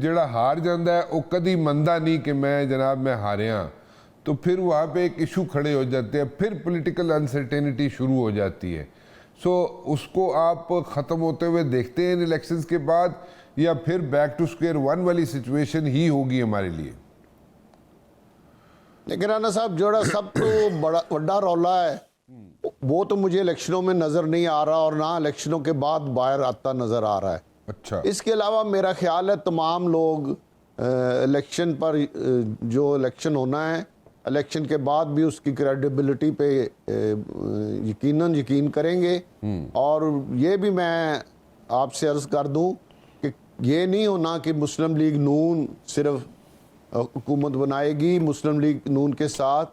جڑا ہار جاندہ ہے وہ کدی مندہ نہیں کہ میں جناب میں ہاریاں، تو پھر وہاں پہ ایک ایشو کھڑے ہو جاتے ہیں، پھر پولیٹیکل انسرٹینٹی شروع ہو جاتی ہے. سو اس کو آپ ختم ہوتے ہوئے دیکھتے ہیں ان الیکشنز کے بعد، یا پھر بیک ٹو سکوئر ون والی سچویشن ہی ہوگی ہمارے لیے؟ لیکن رانا صاحب جوڑا سب تو بڑا رولا ہے وہ تو مجھے الیکشنوں میں نظر نہیں آ رہا، اور نہ الیکشنوں کے بعد باہر آتا نظر آ رہا ہے. اچھا، اس کے علاوہ میرا خیال ہے تمام لوگ الیکشن پر جو الیکشن ہونا ہے الیکشن کے بعد بھی اس کی کریڈیبلٹی پہ یقین کریں گے. اور یہ بھی میں آپ سے عرض کر دوں کہ یہ نہیں ہونا کہ مسلم لیگ نون صرف حکومت بنائے گی. مسلم لیگ نون کے ساتھ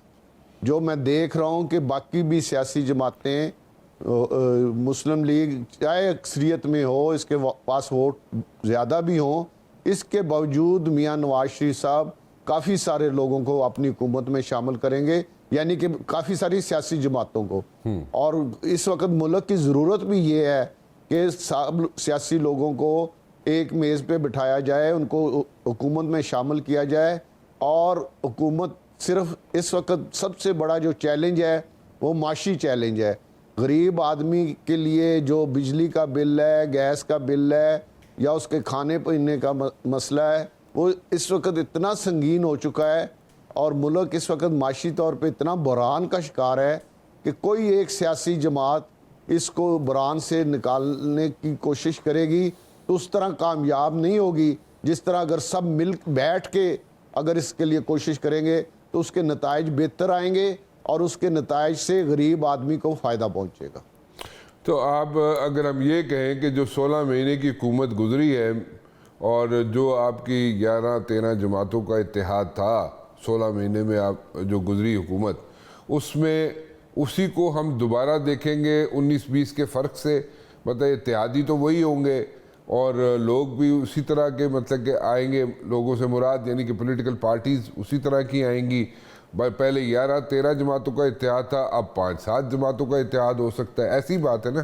جو میں دیکھ رہا ہوں کہ باقی بھی سیاسی جماعتیں، مسلم لیگ چاہے اکثریت میں ہو، اس کے پاس ووٹ زیادہ بھی ہوں، اس کے باوجود میاں نواز شریف صاحب کافی سارے لوگوں کو اپنی حکومت میں شامل کریں گے، یعنی کہ کافی ساری سیاسی جماعتوں کو. اور اس وقت ملک کی ضرورت بھی یہ ہے کہ سب سیاسی لوگوں کو ایک میز پہ بٹھایا جائے، ان کو حکومت میں شامل کیا جائے. اور حکومت صرف اس وقت سب سے بڑا جو چیلنج ہے وہ معاشی چیلنج ہے. غریب آدمی کے لیے جو بجلی کا بل ہے، گیس کا بل ہے، یا اس کے کھانے پینے کا مسئلہ ہے، وہ اس وقت اتنا سنگین ہو چکا ہے، اور ملک اس وقت معاشی طور پہ اتنا بحران کا شکار ہے کہ کوئی ایک سیاسی جماعت اس کو بحران سے نکالنے کی کوشش کرے گی تو اس طرح کامیاب نہیں ہوگی جس طرح اگر سب مل بیٹھ کے اگر اس کے لیے کوشش کریں گے تو اس کے نتائج بہتر آئیں گے، اور اس کے نتائج سے غریب آدمی کو فائدہ پہنچے گا. تو آپ اگر ہم یہ کہیں کہ جو 16 مہینے کی حکومت گزری ہے اور جو آپ کی 11-13 جماعتوں کا اتحاد تھا 16 مہینے میں آپ جو گزری حکومت، اس میں اسی کو ہم دوبارہ دیکھیں گے 19-20 کے فرق سے؟ مطلب اتحادی تو وہی ہوں گے اور لوگ بھی اسی طرح کے مطلب کہ آئیں گے، لوگوں سے مراد یعنی کہ پولیٹیکل پارٹیز اسی طرح کی آئیں گی. پہلے 11-13 جماعتوں کا اتحاد تھا، اب 5-7 جماعتوں کا اتحاد ہو سکتا ہے. ایسی بات ہے نا؟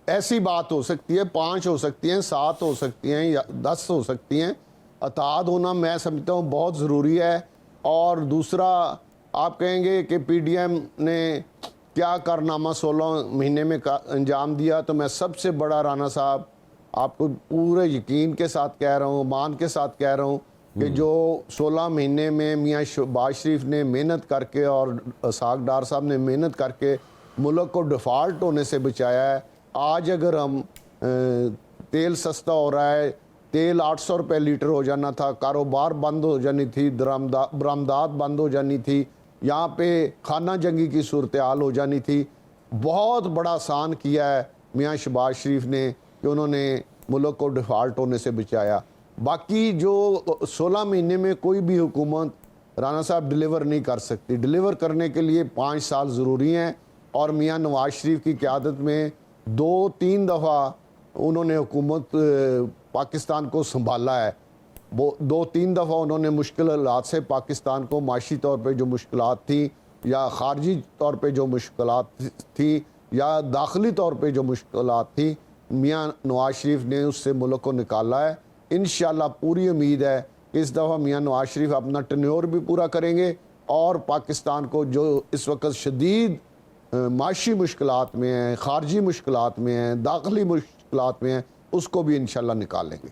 ایسی بات ہو سکتی ہے، 5 ہو سکتی ہیں، 7 ہو سکتی ہیں، یا 10 ہو سکتی ہیں. اتحاد ہونا میں سمجھتا ہوں بہت ضروری ہے. اور دوسرا آپ کہیں گے کہ پی ڈی ایم نے کیا کارنامہ 16 مہینے میں انجام دیا، تو میں سب سے بڑا رانا صاحب آپ کو پورے یقین کے ساتھ کہہ رہا ہوں، مان کے ساتھ کہہ رہا ہوں کہ جو 16 مہینے میں میاں شہباز شریف نے محنت کر کے اور اسحاق ڈار صاحب نے محنت کر کے ملک کو ڈیفالٹ ہونے سے بچایا ہے. آج اگر ہم تیل سستا ہو رہا ہے، تیل 800 روپے لیٹر ہو جانا تھا، کاروبار بند ہو جانی تھی، برآمدات بند ہو جانی تھی، یہاں پہ خانہ جنگی کی صورتحال ہو جانی تھی. بہت بڑا احسان کیا ہے میاں شہباز شریف نے کہ انہوں نے ملک کو ڈیفالٹ ہونے سے بچایا. باقی جو 16 مہینے میں کوئی بھی حکومت رانا صاحب ڈیلیور نہیں کر سکتی. ڈیلیور کرنے کے لیے 5 سال ضروری ہیں، اور میاں نواز شریف کی قیادت میں 2-3 دفعہ انہوں نے حکومت پاکستان کو سنبھالا ہے. 2-3 دفعہ انہوں نے مشکل حالات سے پاکستان کو معاشی طور پہ جو مشکلات تھیں، یا خارجی طور پہ جو مشکلات تھی، یا داخلی طور پہ جو مشکلات تھی، میاں نواز شریف نے اس سے ملک کو نکالا ہے. انشاءاللہ پوری امید ہے کہ اس دفعہ میاں نواز شریف اپنا ٹینیور بھی پورا کریں گے، اور پاکستان کو جو اس وقت شدید معاشی مشکلات میں ہیں، خارجی مشکلات میں ہیں، داخلی مشکلات میں ہیں، اس کو بھی انشاءاللہ نکالیں گے.